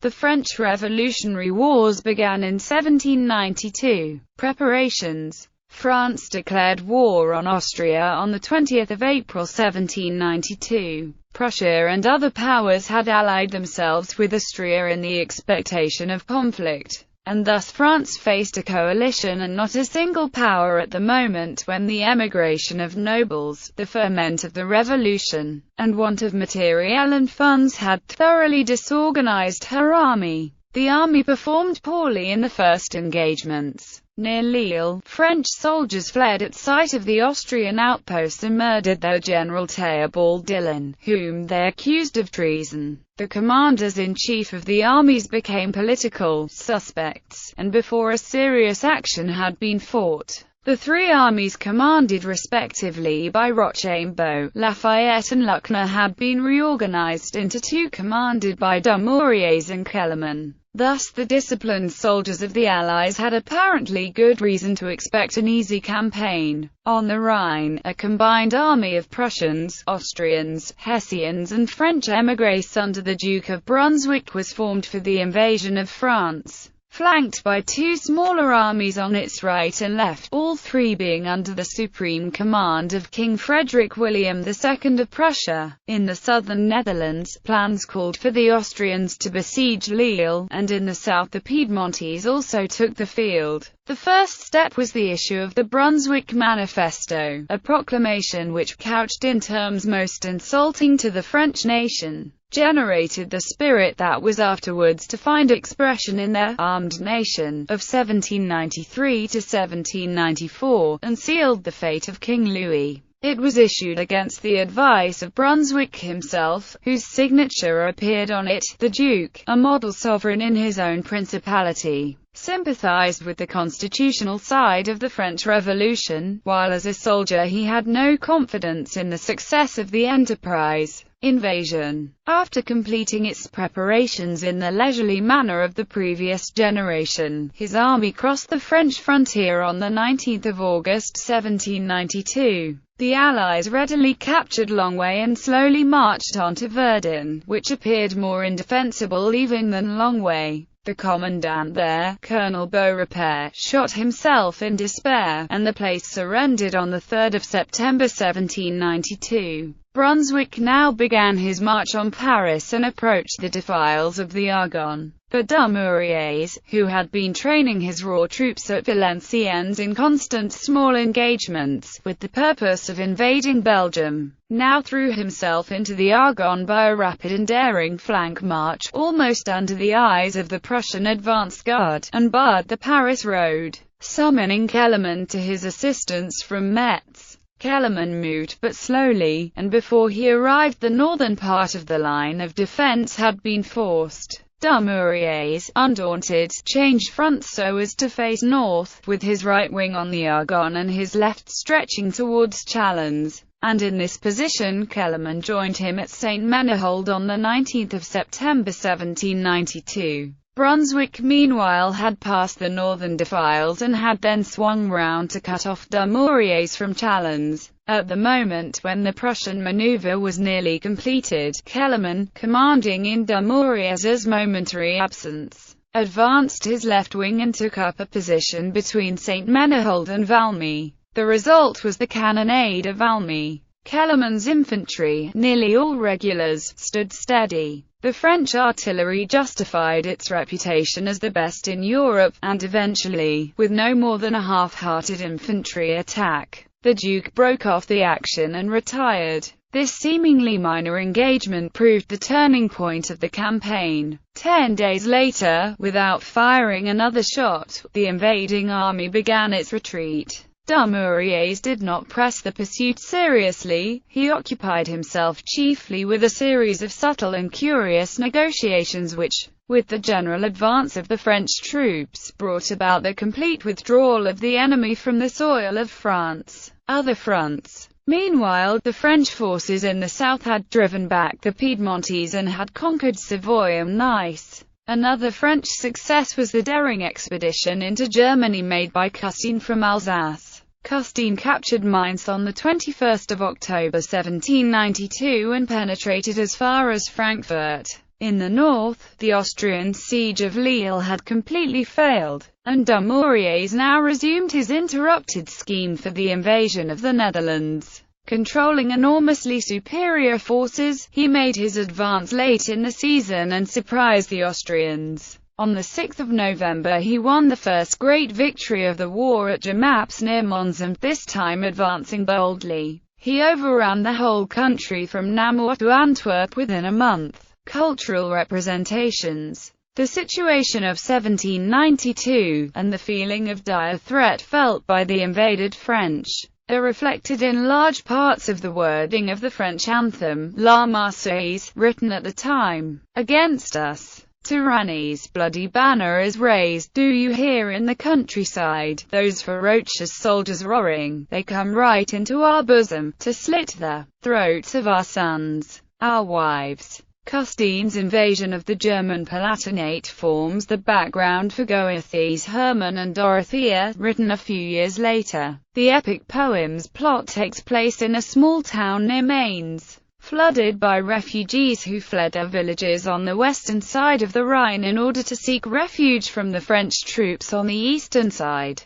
The French Revolutionary Wars began in 1792. Preparations. France declared war on Austria on 20 April 1792. Prussia and other powers had allied themselves with Austria in the expectation of conflict, and thus France faced a coalition and not a single power at the moment when the emigration of nobles, the ferment of the revolution, and want of material and funds had thoroughly disorganized her army. The army performed poorly in the first engagements. Near Lille, French soldiers fled at sight of the Austrian outposts and murdered their general Théobald Dillon, whom they accused of treason. The commanders-in-chief of the armies became political suspects, and before a serious action had been fought, the three armies commanded respectively by Rochambeau, Lafayette and Luckner had been reorganized into two commanded by Dumouriez and Kellermann. Thus the disciplined soldiers of the Allies had apparently good reason to expect an easy campaign. On the Rhine, a combined army of Prussians, Austrians, Hessians and French émigrés under the Duke of Brunswick was formed for the invasion of France, flanked by two smaller armies on its right and left, all three being under the supreme command of King Frederick William II of Prussia. In the southern Netherlands, plans called for the Austrians to besiege Lille, and in the south the Piedmontese also took the field. The first step was the issue of the Brunswick Manifesto, a proclamation which, couched in terms most insulting to the French nation, generated the spirit that was afterwards to find expression in their armed nation of 1793 to 1794, and sealed the fate of King Louis. It was issued against the advice of Brunswick himself, whose signature appeared on it. The Duke, a model sovereign in his own principality, sympathized with the constitutional side of the French Revolution, while as a soldier he had no confidence in the success of the enterprise. Invasion. After completing its preparations in the leisurely manner of the previous generation, his army crossed the French frontier on 19 August 1792. The Allies readily captured Longwy and slowly marched on to Verdun, which appeared more indefensible even than Longwy. The commandant there, Colonel Beaurepaire, shot himself in despair, and the place surrendered on 3 September 1792. Brunswick now began his march on Paris and approached the defiles of the Argonne. But Dumouriez, who had been training his raw troops at Valenciennes in constant small engagements, with the purpose of invading Belgium, now threw himself into the Argonne by a rapid and daring flank march, almost under the eyes of the Prussian advance guard, and barred the Paris road. Summoning Kellermann to his assistance from Metz, Kellermann moved but slowly, and before he arrived the northern part of the line of defense had been forced. Dumouriez, undaunted, changed front so as to face north, with his right wing on the Argonne and his left stretching towards Chalons, and in this position Kellermann joined him at St. Menehould on 19 September 1792. Brunswick meanwhile had passed the northern defiles and had then swung round to cut off Dumouriez from Chalons. At the moment when the Prussian maneuver was nearly completed, Kellermann, commanding in Dumouriez's momentary absence, advanced his left wing and took up a position between St. Menehould and Valmy. The result was the cannonade of Valmy. Kellermann's infantry, nearly all regulars, stood steady. The French artillery justified its reputation as the best in Europe, and eventually, with no more than a half-hearted infantry attack, the Duke broke off the action and retired. This seemingly minor engagement proved the turning point of the campaign. 10 days later, without firing another shot, the invading army began its retreat. Dumouriez did not press the pursuit seriously. He occupied himself chiefly with a series of subtle and curious negotiations which, with the general advance of the French troops, brought about the complete withdrawal of the enemy from the soil of France. Other fronts. Meanwhile, the French forces in the south had driven back the Piedmontese and had conquered Savoy and Nice. Another French success was the daring expedition into Germany made by Custine from Alsace. Custine captured Mainz on 21 October 1792 and penetrated as far as Frankfurt. In the north, the Austrian siege of Lille had completely failed, and Dumouriez now resumed his interrupted scheme for the invasion of the Netherlands. Controlling enormously superior forces, he made his advance late in the season and surprised the Austrians. On the 6th of November he won the first great victory of the war at Jemappes near Mons, and this time advancing boldly, he overran the whole country from Namur to Antwerp within a month. Cultural representations. The situation of 1792, and the feeling of dire threat felt by the invaded French, are reflected in large parts of the wording of the French anthem, La Marseillaise, written at the time. Against us, tyranny's bloody banner is raised. Do you hear in the countryside, those ferocious soldiers roaring? They come right into our bosom, to slit the throats of our sons, our wives. Custine's invasion of the German Palatinate forms the background for Goethe's Hermann and Dorothea, written a few years later. The epic poem's plot takes place in a small town near Mainz, flooded by refugees who fled their villages on the western side of the Rhine in order to seek refuge from the French troops on the eastern side.